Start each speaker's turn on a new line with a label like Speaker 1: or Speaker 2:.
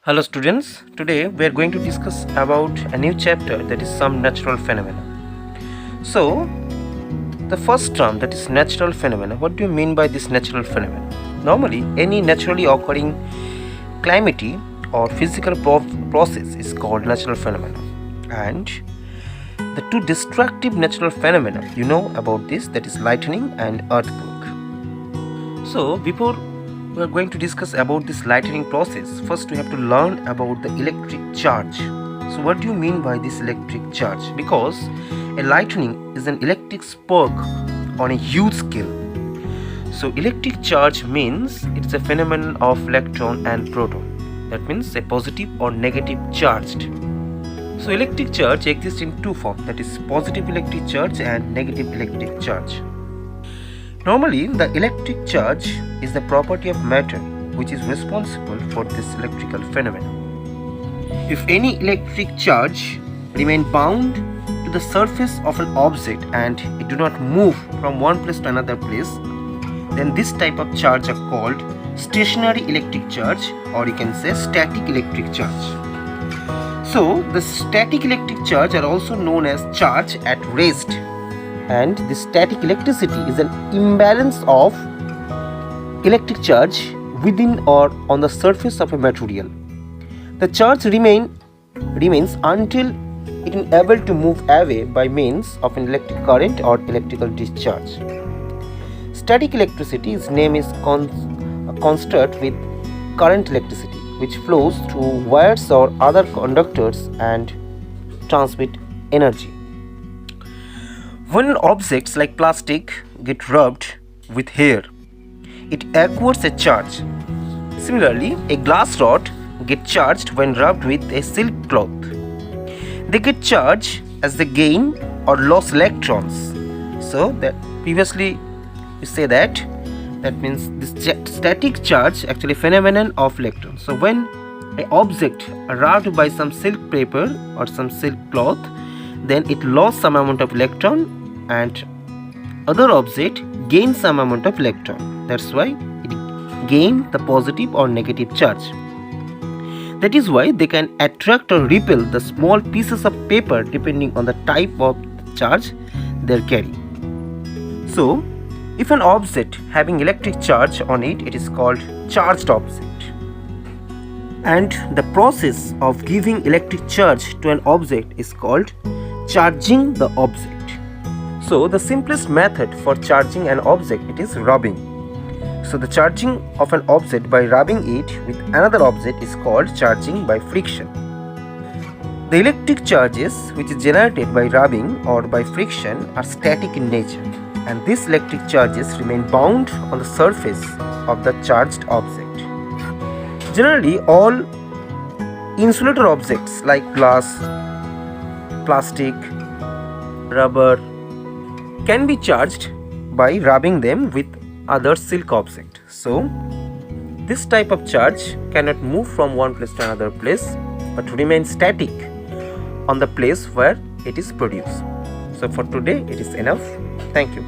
Speaker 1: Hello students, today we are going to discuss about a new chapter, that is some natural phenomena. So, the first term, that is natural phenomena. What do you mean by this natural phenomena? Normally, any naturally occurring calamity or physical process is called natural phenomena. And the two destructive natural phenomena you know about this, that is lightning and earthquake. So, before we are going to discuss about this lightning process, first we have to learn about the electric charge. So what do you mean by this electric charge? Because a lightning is an electric spark on a huge scale. So electric charge means it's a phenomenon of electron and proton. That means a positive or negative charged. So electric charge exists in two forms, that is positive electric charge and negative electric charge. Normally, the electric charge is the property of matter which is responsible for this electrical phenomenon. If any electric charge remain bound to the surface of an object and it do not move from one place to another place, then this type of charge are called stationary electric charge, or you can say static electric charge. So, the static electric charge are also known as charge at rest. And the static electricity is an imbalance of electric charge within or on the surface of a material. The charge remains until it is able to move away by means of an electric current or electrical discharge. Static electricity, its name is construct with current electricity, which flows through wires or other conductors and transmit energy. When objects like plastic get rubbed with hair, it acquires a charge. Similarly, a glass rod gets charged when rubbed with a silk cloth. They get charged as they gain or lose electrons. So, that previously we say that means this static charge actually phenomenon of electrons. So, when an object rubbed by some silk paper or some silk cloth, then it lost some amount of electron, and other object gain some amount of electron. That's why it gain the positive or negative charge. That is why they can attract or repel the small pieces of paper depending on the type of charge they are carrying. So, if an object having electric charge on it, it is called charged object. And the process of giving electric charge to an object is called charging the object. So the simplest method for charging an object, it is rubbing. So the charging of an object by rubbing it with another object is called charging by friction. The electric charges which is generated by rubbing or by friction are static in nature, and these electric charges remain bound on the surface of the charged object. Generally, all insulator objects like glass, plastic, rubber can be charged by rubbing them with other silk object. So, this type of charge cannot move from one place to another place, but remain static on the place where it is produced. So, for today it is enough. Thank you.